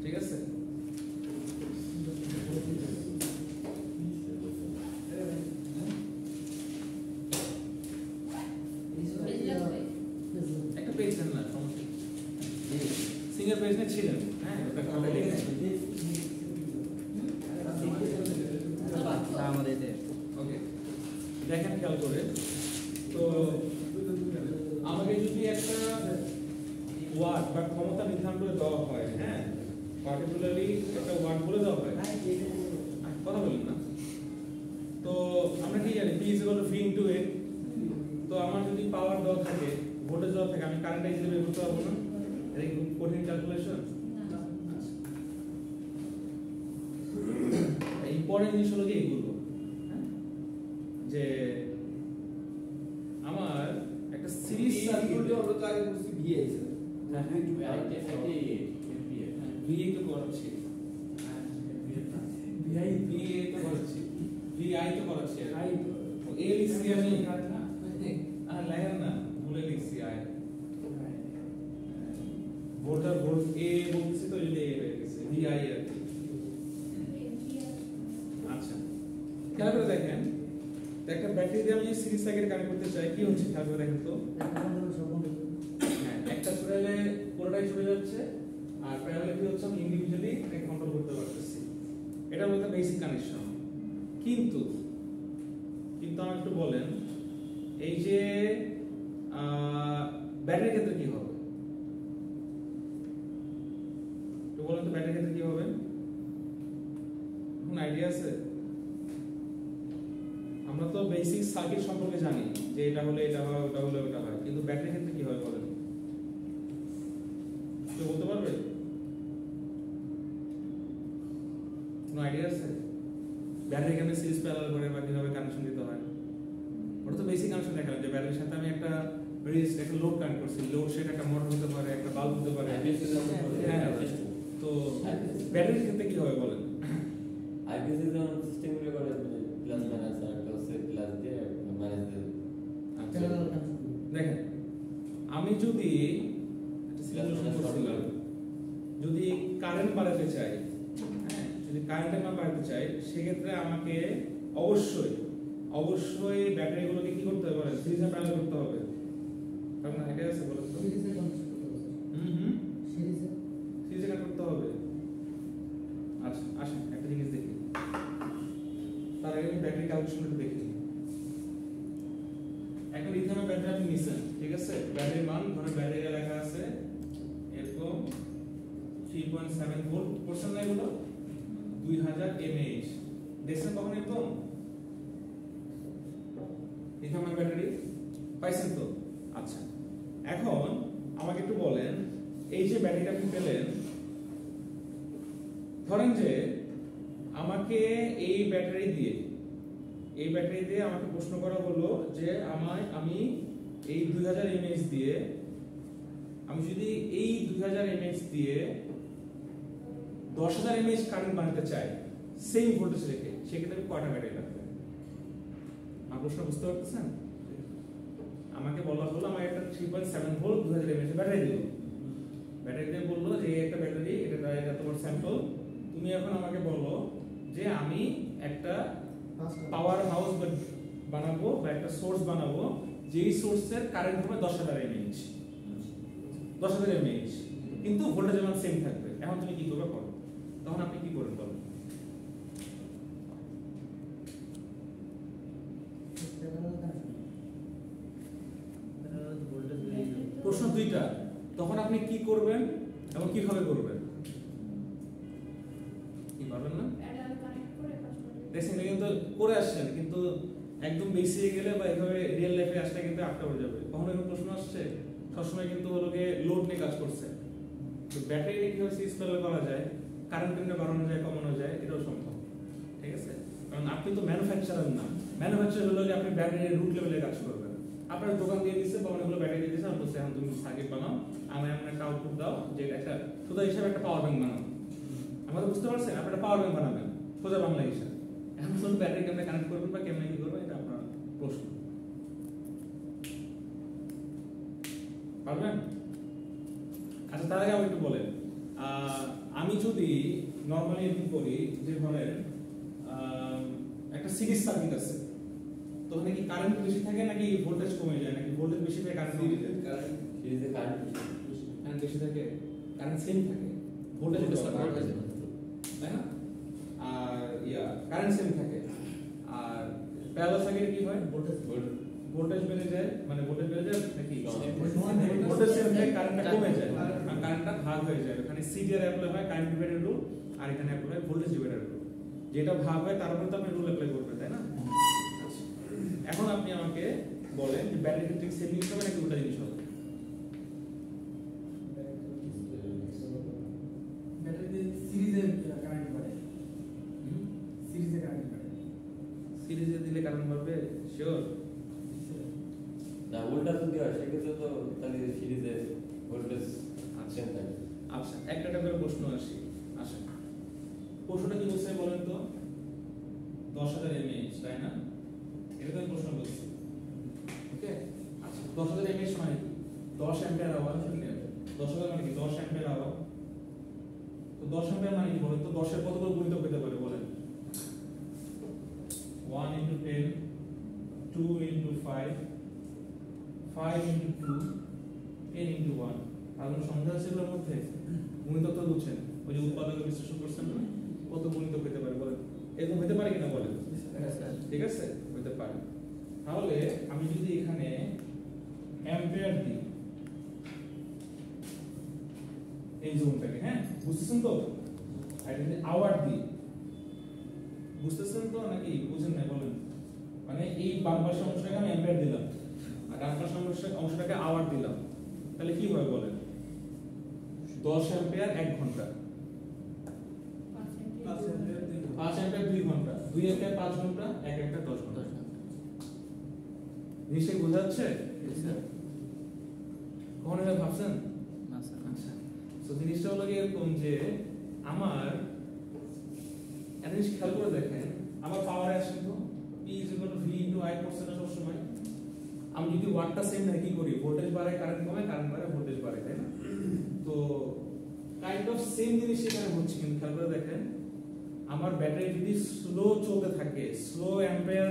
ঠিক আছে? এখানে ছিলেন, হ্যাঁ ওটা খাতায় লিখেছি। ওকে, দেখেন খেয়াল করে। তো আমাকে যদি একটা ওয়ার্ড বা ক্ষমতা নির্ধারণ করে দেওয়া হয়, হ্যাঁ পার্টিকুলারলি একটা ওয়ার্ড বলে দেওয়া হয়, কথা বলেন না, তো আমরা কি জানি P = V * A। তো আমার যদি পাওয়ার দেওয়া থাকে, ভোল্টেজ দেওয়া থাকে, আমি কারেন্ট হিসেবে বের করতে পারবো না? এটা কি খুব কঠিন ক্যালকুলেশন? ইম্পর্টেন্ট জিনিস হলো কি এগুলো, হ্যাঁ? যে আমার একটা সিরিজ সার্কিট আমরা তো আগে বলছি VA স্যার। VA তো করাচ্ছি, VI তো করাচ্ছি, VI তো করাচ্ছি, A লিখছি আমি, আর লেখেন না, ভুলে লিখছি I, ভোল্টার ভোল্ট A বলছি তো যদি A হয়ে গেছে VI আর কি। আচ্ছা, খেয়াল করে দেখেন, তো একটা ব্যাটারি দিয়ে আমি সিরিজ সার্কিট কানেক্ট করতে চাই, কি হচ্ছে খেয়াল করে দেখেন তো। হ্যাঁ, একটা ছড়ালে পুরোটাই ছড়ে যাচ্ছে, আর প্যারালাল কি হচ্ছে আমি ইন্ডিভিজুয়ালি এটাকে কন্ট্রোল করতে পারতেছি। এটা বলতে বেসিক কানেকশন। কিন্তু আমাকে একটু বলেন, এই যে ব্যাটারির ক্ষেত্রে কি হবে? তো বলেন তো ব্যাটারির ক্ষেত্রে কি হবে? কোন আইডিয়া আছে? আমরা তো বেসিক সার্কিট সম্পর্কে জানি যে এটা হলে এটা হয়, ওটা হলে ওটা হয়, কিন্তু ব্যাটারির ক্ষেত্রে কি হয় বলেন? কেউ বলতে পারবে? কোনো আইডিয়া আছে? ব্যাটারি কেমনে সিরিজ প্যারালাল করে বা কিভাবে কানেকশন দিতে হয়? ওটা তো বেসিক কানেকশন দেখালাম যে ব্যাটারির সাথে আমি একটা লোড কানেক্ট করছি, লোড সেটা একটা মোটর হতে পারে, একটা বাল্ব হতে পারে। হ্যাঁ, তো ব্যাটারির ক্ষেত্রে কি হবে বলেন? আইপিএস যেমন সিস্টেমগুলো করে প্লাস মাইনাস আর একটা হচ্ছে প্লাস দিয়ে মাইনাস দিয়ে। আচ্ছা, দেখেন আমি যদি একটা সিমুলেশন করছিলাম, যদি কারেন্ট বাড়াতে চাই, হ্যাঁ যদি কারেন্টের মান বাড়াতে চাই, সেক্ষেত্রে আমাকে অবশ্যই ব্যাটারিগুলোকে কি করতে হবে? সিরিজে প্যারালাল করতে হবে। কারণ এটা আছে বলেন তো, সিরিজে কানেক্ট করতে হবে। আচ্ছা আসেন একটা জিনিস দেখি, তার আগে আমি ব্যাটারি ক্যালকুলেশনটা দেখি। এখন লিথিয়াম ব্যাটারি আপনি নিছেন, ঠিক আছে? ব্যাটারির মান ধরে ব্যাটারিতে লেখা আছে এরকম 3.7 ভোল্ট, করছেন না এগুলো? 2000 mAh দেখছেন কখন এরকম লিথিয়াম ব্যাটারি পাইছেন তো? আচ্ছা, এখন আমাকে একটু বলেন, এই যে ব্যাটারিটা আপনি পেলেন, ধরেন যে আমাকে এই ব্যাটারি দিয়ে আমাকে প্রশ্ন করা হলো যে আমি এই 2000 mAh দিয়ে আমি যদি এই 2000 mAh দিয়ে 10000 mAh কারেন্ট বানাতে চাই সেম ভোল্টেজ রেখে, সেক্ষেত্রে কয়টা ব্যাটারি লাগবে? আমার প্রশ্ন বুঝতে পারতেছেন? আমাকে বলা হলো আমার একটা 3.7 ভোল্ট 2000 mAh ব্যাটারি দিল, ব্যাটারি দিয়ে বললো যে একটা ব্যাটারি, এটা তোমার স্যাম্পল, তুমি এখন আমাকে বলো যে আমি একটা পাওয়ার হাউস বানাবো বা একটা সোর্স বানাবো, যেই সোর্সের কারেন্ট হবে 10000 mAh, 10000 mAh, কিন্তু ভোল্টেজ মান সেম থাকবে। এখন তুমি কি করবে করো, তখন আপনি কি করবেন বলেন? প্রশ্ন দুইটা, তখন আপনি কি করবেন এবং কিভাবে করবেন? কি পারবেন না? দেখছেন কিন্তু করে আসছেন, কিন্তু একদম বেসিকে গেলে বা এইভাবে রিয়েল লাইফে আসলে কিন্তু আটকা পড়ে যাবে। কখনো এরকম প্রশ্ন আসছে? সবসময় কিন্তু হলো গিয়ে লোড নিয়ে কাজ করছে, তো ব্যাটারি নিয়ে কিভাবে সিরিজ প্যারালাল করা যায়, কারেন্ট কেমনে বাড়ানো যায়, কমানো যায়, এটাও সম্ভব। ঠিক আছে, কারণ আপনি তো ম্যানুফ্যাকচারার না। ম্যানুফ্যাকচার হলো যে আপনি ব্যাটারির রুট লেভেলে কাজ করবেন। আপনার দোকান দিয়ে দিচ্ছে বা অনেকগুলো ব্যাটারি দিয়ে দিচ্ছে, বলছে এখন তুমি সার্কিট বানাও, আমার এমন একটা আউটপুট দাও যে একটা সোজা হিসাবে একটা পাওয়ার ব্যাংক বানাও। আমাদের বুঝতে পারছেন? আপনি একটা পাওয়ার ব্যাংক বানাবেন সোজা বাংলা হিসাবে। এখন শুধু ব্যাটারি কেমনে কানেক্ট করবেন বা কেমনে কি করবেন, এটা আপনার প্রশ্ন। পারবেন? আচ্ছা, তার আগে আমি একটু বলেন, আমি যদি নর্মালি এরকম করি যে ধরেন একটা সিরিজ সার্কিট আছে, তো ওখানে কি কারেন্ট বেশি থাকে নাকি ভোল্টেজ কমে যায়, নাকি ভোল্টেজ বেশি থাকে কারেন্ট কমে যায়? সিরিজে কারেন্ট কারেন্ট বেশি থাকে, কারেন্ট সেম থাকে। ভোল্টেজ ভোল্টেজ ড্রপ বাড়বে। তাই না? আর কারেন্ট সেম থাকে। আর প্যারালাল সার্কিটে কি হয়? ভোল্টেজ বেড়ে যায়, মানে ভোল্টেজ বেড়ে যায় নাকি ভোল্টেজ সেম থাকে, কারেন্টটা কমে যায় আর কারেন্টটা ভাগ হয়ে যায়। এখানে সিডিআর অ্যাপ্লাই হয় কারেন্ট ডিভাইডার রুল, আর এখানে অ্যাপ্লাই হয় ভোল্টেজ ডিভাইডার রুল। যেটা ভাগ হয় তার উপর তো আপনি রুল অ্যাপ্লাই করবেন, তাই না? এখন আপনি আমাকে বলেন যে ব্যাটারি ইলেকট্রিক সেল জিনিস হবে নাকি উল্টা জিনিস হবে? ব্যাটারিতে সিরিজে কারেন্ট বাড়ে, সিরিজে কারেন্ট বাড়ে। সিরিজে দিলে কারেন্ট বাড়বে শিওর? না উল্টা যদি হয় সেক্ষেত্রে তো তাহলে সিরিজে ভোল্টেজ আচ্ছা সেম থাকে। আচ্ছা, একটা করে প্রশ্ন আসি। আসেন, প্রশ্নটা কি বলছে বলেন তো? 10,000 mAh, তাই না? এটা তো আমি প্রশ্ন বলছি। ওকে, আচ্ছা 10,000 mAh মানে কি? 10 অ্যাম্পিয়ার আওয়ার। 10,000 মানে কি? 10 অ্যাম্পিয়ার আওয়ার। তো 10 অ্যাম্পিয়ার মানে কি বলেন তো? 10 এর কতগুলো গুণিতক পেতে পারে বলেন? 1 into 10, 2 into 5, 5 into 2, 10 into 1। আর কোনো সংখ্যা আছে এগুলোর মধ্যে? গুণিতক তো বুঝছেন, ওই যে উৎপাদক বিশ্লেষণ করছেন না, কত গুণিতক পেতে পারে বলেন? এরকম হতে পারে কিনা বলেন? ঠিক আছে, হতে পারে। তাহলে আমি যদি এখানে অ্যাম্পিয়ার দিই এই জোনটাকে, হ্যাঁ বুঝতেছেন তো? আর যদি আওয়ার দিই, বুঝতেছেন তো নাকি বুঝেন না বলেন? মানে এই বাম পাশের অংশটাকে আমি অ্যাম্পিয়ার দিলাম আর ডান পাশের অংশটাকে আওয়ার দিলাম, তাহলে কি হয় বলেন? 10 অ্যাম্পিয়ার 1 ঘন্টা, 5 অ্যাম্পিয়ার 2 ঘন্টা, 2 অ্যাম্পিয়ার 5 ঘন্টা, 1 অ্যাম্পিয়ার 10 ঘন্টা। নিশ্চয়ই বোঝা যাচ্ছে? কখনো এভাবে ভাবছেন? আচ্ছা, তো জিনিসটা হলো এরকম যে আমার একটা জিনিস খেয়াল করে দেখেন, আমার পাওয়ারে আসেন তো P = V × I করছে না সবসময়? আমি যদি ওয়াটটা সেম না কি করি? ভোল্টেজ বাড়ায় কারেন্ট কমে, কারেন্ট বাড়ায় ভোল্টেজ বাড়ে, তাই না? তো কাইন্ড অফ সেম জিনিস এখানে হচ্ছে, কিন্তু খেয়াল করে দেখেন আমার ব্যাটারি যদি স্লো চলতে থাকে, স্লো অ্যাম্পিয়ার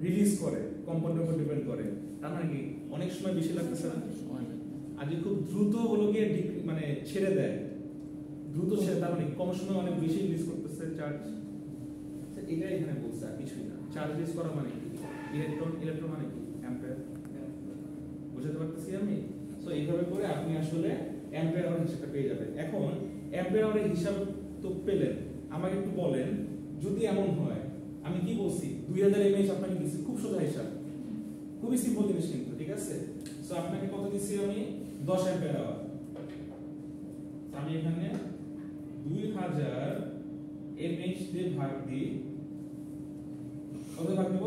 রিলিজ করে, কম্পাউন্ডের উপর ডিপেন্ড করে, তার মানে কি অনেক সময় বেশি লাগতেছে না? আর যদি খুব দ্রুত হলো গিয়ে মানে ছেড়ে দেয়, দ্রুত ছেড়ে, তার মানে কম সময় অনেক বেশি রিলিজ করতেছে চার্জ। এটা এখানে বলছে, আর কিছুই না। চার্জ রিলিজ করা মানে কি? ইলেকট্রন মানে কি? অ্যাম্পিয়ার। বুঝতে পারতেছি আমি? সো এইভাবে করে আপনি আসলে অ্যাম্পিয়ার আওয়ার হিসাবটা পেয়ে যাবেন। এখন অ্যাম্পিয়ার আওয়ারের হিসাব তো পেলেন, আমাকে একটু বলেন যদি এমন হয়, আমি কি বলছি 2000 mAh আপনাকে দিচ্ছি, খুব সোজা হিসাব, খুবই সিম্পল জিনিস কিন্তু, ঠিক আছে? সো আপনাকে কত দিচ্ছি আমি? 10 অ্যাম্পিয়ার আওয়ার। আমি এখানে 2000 mAh দিয়ে ভাগ দিই, কত ভাগ দেব?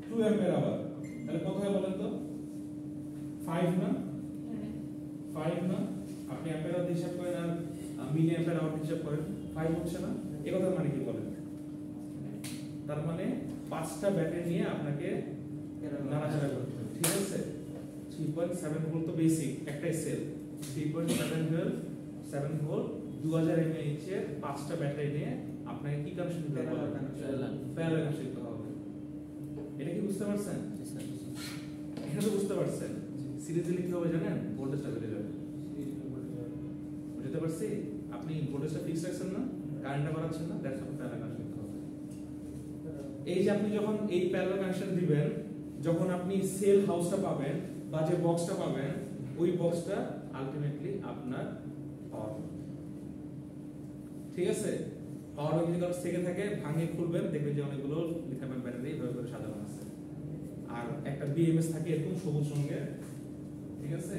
2 অ্যাম্পিয়ার আওয়ার। তাহলে কত হয় বলেন তো? 5 না? 5 না? আপনি অ্যাম্পিয়ার আওয়ার হিসাব করেন আর মিলি অ্যাম্পিয়ার আওয়ার হিসাব করেন, 5 হচ্ছে না? এই কথা মানে কি বলেন? তার মানে 5টা ব্যাটারি নিয়ে আপনাকে নাড়াচাড়া করতে হবে, ঠিক আছে? 3.7 ভোল্ট তো বেসিক, একটাই সেল। 3.7 ভোল্ট 7 ভোল্ট 2000 mAh এর 5টা ব্যাটারি নিয়ে আপনাকে কি কানেকশন দিতে হবে? প্যারালাল কানেকশন দিতে হবে। এটা কি বুঝতে পারছেন? এটা তো বুঝতে পারছেন। সিরিজে কি হবে জানেন? ভোল্টেজটা বেড়ে যাবে। বুঝতে পারছি? আপনি ভোল্টেজটা ফিক্স রাখছেন না, কারেন্টটা বাড়াচ্ছেন না, দ্যাটস হোয়াট প্যারালাল কানেকশন দিতে হবে। এই যে আপনি যখন এই প্যারালাল কানেকশন দিবেন, যখন আপনি সেল হাউসটা পাবেন বা যে বক্সটা পাবেন, ওই বক্সটা আলটিমেটলি আপনার পাওয়ার, ঠিক আছে? পাওয়ার যদি কারো থেকে থাকে, ভাঙে খুলবেন, দেখবেন যে অনেকগুলো লিথিয়াম আয়ন ব্যাটারি এভাবে করে সাজানো আছে। আর একটা বিএমএস থাকে এরকম সবুজ রঙের, ঠিক আছে?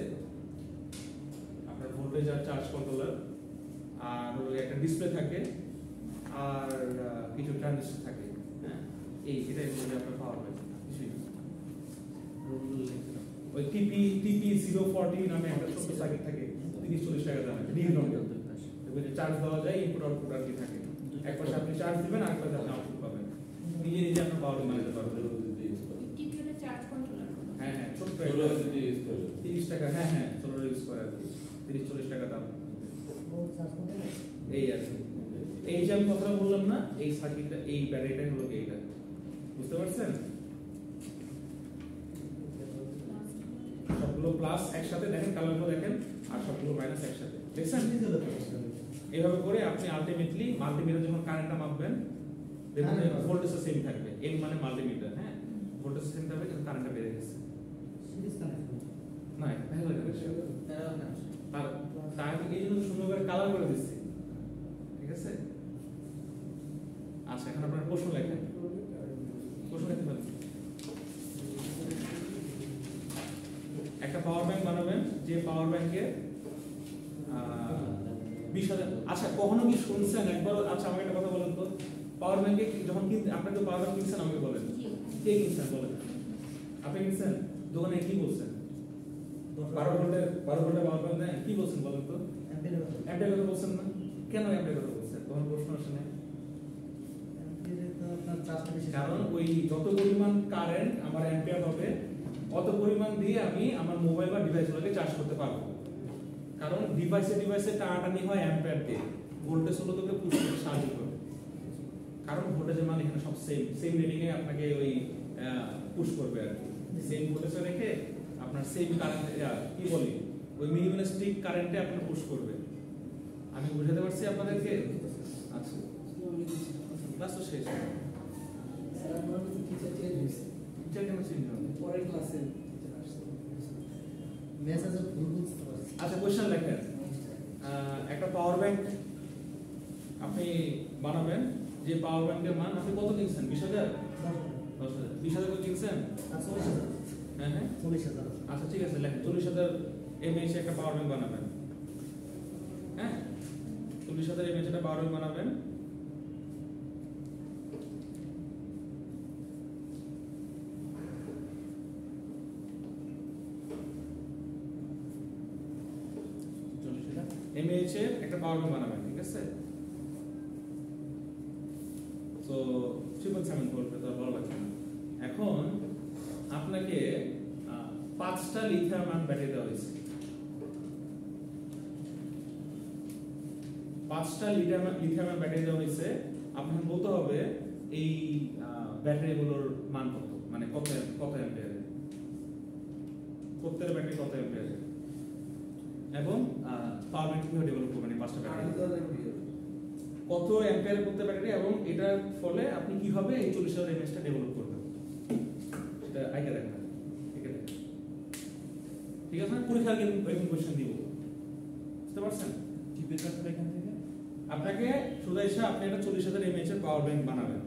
আপনার ভোল্টেজ আর চার্জ কন্ট্রোলার, আর একটা ডিসপ্লে থাকে, আর কিছু ট্রানজিস্টর থাকে, হ্যাঁ? এটাই বলে আপনার পাওয়ার পাবেন, কিছুই না। ওই টিপি 040 নামে একটা ছোট সার্কিট থাকে, 30-40 টাকা দাম, নীল রঙের। দেখবেন চার্জ দেওয়া যায়, ইনপুট আউটপুট আর কি থাকে। এক পাশে আপনি চার্জ দিবেন, আর এক পাশে আপনি আউটপুট পাবেন। নিজে নিজে আপনার পাওয়ার বানাতে পারবেন। টিপিওটা চার্জ কন্ট্রোলার। হ্যাঁ হ্যাঁ, ছোট্ট সোলার যদি ইউজ করে 30 টাকা, হ্যাঁ হ্যাঁ, সোলার ইউজ করে আর কি, 30-40 টাকা দাম। এই আর কি। এই যে আমি কথাটা বললাম না, এই সার্কিটটা, এই ব্যাটারিটা হলো এইটা, বুঝতে পারছেন? সবগুলো প্লাস একসাথে দেখেন, কালারগুলো দেখেন, আর সবগুলো মাইনাস একসাথে, দেখছেন? এইভাবে করে আপনি আলটিমেটলি মাল্টিমিটার যখন কারেন্টটা মাপবেন দেখুন যে ভোল্টেজটা সেম থাকবে, এম মানে মাল্টিমিটার, হ্যাঁ ভোল্টেজ সেম থাকবে কিন্তু কারেন্টটা বেড়ে গেছে। সিরিজ কানেকশন না এটা প্যারালাল কানেকশন, প্যারালাল কানেকশন আর তার এই জন্য সুন্দর করে কালার করে দিচ্ছি, ঠিক আছে। আচ্ছা এখন আপনার প্রশ্ন লেখেন, প্রশ্ন লিখতে পারেন। একটা পাওয়ার ব্যাংক বানাবেন, যে পাওয়ার ব্যাংকে 20,000, আচ্ছা কখনো কি শুনছেন একবার, আচ্ছা আমাকে একটা কথা বলেন তো, পাওয়ার ব্যাংকে যখন কিনতে আপনাকে পাওয়ার ব্যাংক কিনছেন আমাকে বলেন, কে কিনছেন বলেন, আপনি কিনছেন, দোকানে কি বলছেন 12 ভোল্টের পাওয়ার ব্যাংক দেন, কি বলছেন বলেন তো, অ্যাম্পিয়ার কথা বলছেন না, কেন অ্যাম্পিয়ার কথা বলছেন, তখন প্রশ্ন আসে না, কারণ ওই যত পরিমাণ কারেন্ট আমার অ্যাম্পিয়ার হবে অত পরিমাণ দিয়ে আমি আমার মোবাইল বা ডিভাইসগুলোকে চার্জ করতে পারবো, কারণ ডিভাইসে টানাটানি হয় অ্যাম্পিয়ার দিয়ে, ভোল্টেজ হলো তোকে পুশ করতে সাহায্য করবে, কারণ ভোল্টেজের মান এখানে সব সেম রিডিং এ আপনাকে ওই পুশ করবে আর কি, সেম ভোল্টেজে রেখে আপনার সেম কারেন্ট কি বলি ওই মিনিমালিস্টিক কারেন্টে আপনার পুশ করবে। আমি বুঝাতে পারছি আপনাদেরকে? আচ্ছা ক্লাস তো শেষ, টিচার কেন চেঞ্জ হবে? পরের ক্লাসে মেসেজের ভুল বুঝতে পারছি। আচ্ছা কোশ্চেন লেখেন, একটা পাওয়ার ব্যাংক আপনি বানাবেন, যে পাওয়ার ব্যাংকের মান আপনি কত কিনছেন, 20,000 10,000 20,000 করে কিনছেন, হ্যাঁ হ্যাঁ 40,000 আচ্ছা ঠিক আছে লেখেন 40,000 mAh একটা পাওয়ার ব্যাংক বানাবেন, হ্যাঁ 40,000 mAh একটা পাওয়ার ব্যাংক বানাবেন। mAh এর একটা পাওয়ার ব্যাংক বানাবেন, ঠিক আছে। তো 3.7 ভোল্ট তো ভালো লাগছে না। এখন আপনাকে 5টা লিথিয়াম আয়ন ব্যাটারি দেওয়া হয়েছে, 5টা লিথিয়াম আয়ন ব্যাটারি দেওয়া হয়েছে, আপনাকে বলতে হবে এই ব্যাটারিগুলোর মান কত, মানে কত অ্যাম্পিয়ার, প্রত্যেক ব্যাটারি কত অ্যাম্পিয়ার, এবং পাওয়ার ব্যাংক কিভাবে ডেভেলপ করবেন এই 5টা ব্যাটারি, কত অ্যাম্পিয়ার প্রত্যেক ব্যাটারি, এবং এটার ফলে আপনি কিভাবে এই 40,000 mAh টা ডেভেলপ করবেন সেটা আইকে দেখেন, ঠিক আছে না? পরীক্ষার এরকম কোশ্চেন দিব, বুঝতে পারছেন? কি বেকার এখান থেকে আপনাকে সোজা এসে আপনি একটা 40,000 mAh এর পাওয়ার ব্যাংক বানাবেন,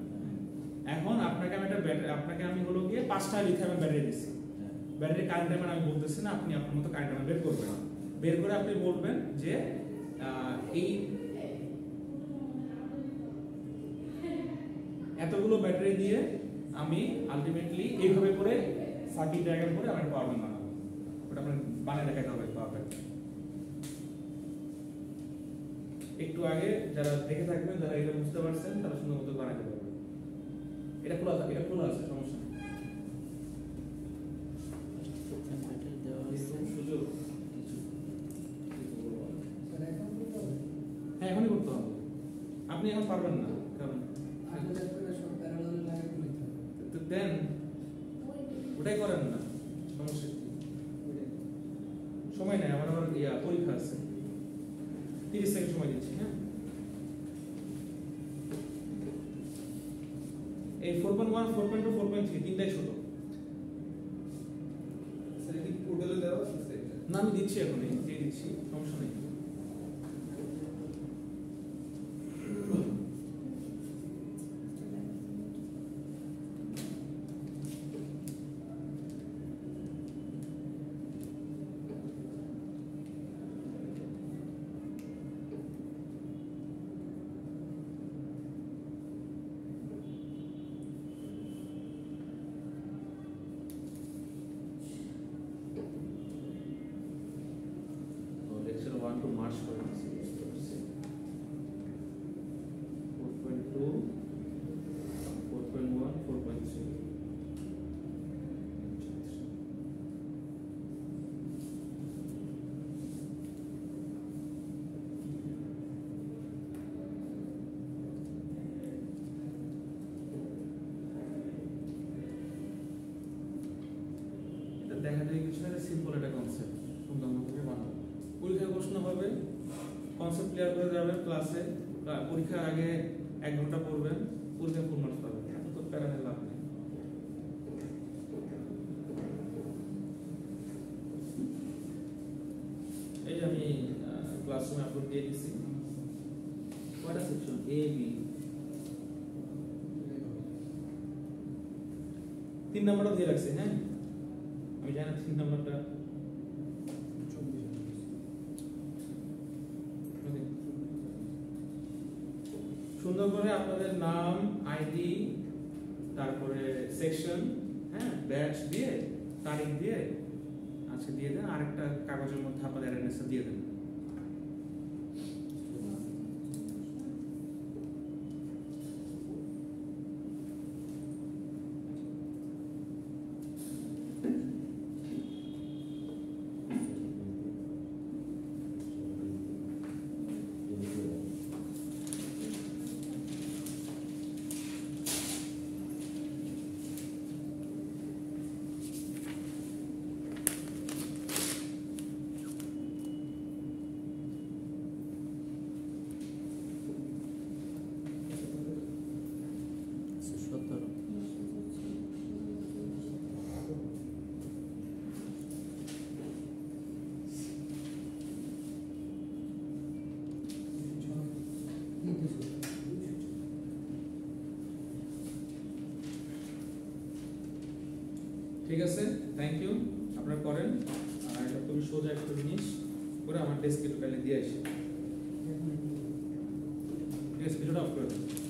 এখন আপনাকে আমি হলো গিয়ে 5টা লিথিয়াম ব্যাটারি দিচ্ছি, ব্যাটারি কারেন্ট টাইম আমি বলতেছি না, আপনি আপনার মতো কারেন্ট টাইম বের করবেন, বের করে আপনি বলবেন যে এই এতগুলো ব্যাটারি দিয়ে আমি আলটিমেটলি এইভাবে করে সার্কিট ডায়াগ্রাম করে আমি পাওয়ার ব্যাংক বানাবো, ওটা আপনার বানিয়ে দেখাতে হবে পাওয়ার ব্যাংক। একটু আগে যারা দেখে থাকবেন, যারা এটা বুঝতে পারছেন তারা সুন্দর মতো বানাতে পারবেন। এটা খোলা আছে, সমস্যা নেই, সুযোগ হ্যাঁ এখনই করতে হবে, আপনি এখন পারবেন না, কারণ দেন ওটাই করেন না, সমস্যা কি, সময় নেই আমার, আবার পরীক্ষা আছে, 30 সেকেন্ড সময় দিচ্ছি, হ্যাঁ এই 4.1 4.2 4.3 তিনটাই ছোট, না আমি দিচ্ছি এখনই দিয়ে দিচ্ছি, সমস্যা নেই। লেকচার 1 টু মার্চ করে দিচ্ছি, 4.2 4.1 4.3 এটা দেখা যায় কিছু না, সিম্পল একটা কনসেপ্ট সুন্দর মতো বানাবো, পরীক্ষায় প্রশ্ন হবে কনসেপ্ট ক্লিয়ার করে যাবেন ক্লাসে, পরীক্ষার আগে 1 ঘন্টা পড়বেন, পরীক্ষা ফুল মার্কস পাবেন, এত তো প্যারানের লাভ নেই। এই যে আমি ক্লাসরুমে আপলোড দিয়ে দিছি, কয়টা সেকশন এ বি, 3 নাম্বারটা দিয়ে রাখছি। হ্যাঁ, আমি জানি 3 নাম্বারটা সুন্দর করে আপনাদের নাম, আইডি, তারপরে সেকশন, হ্যাঁ, ব্যাচ দিয়ে, তারিখ দিয়ে আজকে দিয়ে দেন, আরেকটা কাগজের মধ্যে আপনাদের অ্যাটেন্ডেন্সটা দিয়ে দেন। ঠিক আছে, থ্যাংক ইউ, আপনারা করেন। আর এটা খুবই সোজা একটা জিনিস, করে আমার ডেস্কে টোটালি দিয়ে আসি। ঠিক আছে, ভিডিওটা অফ করে দেন।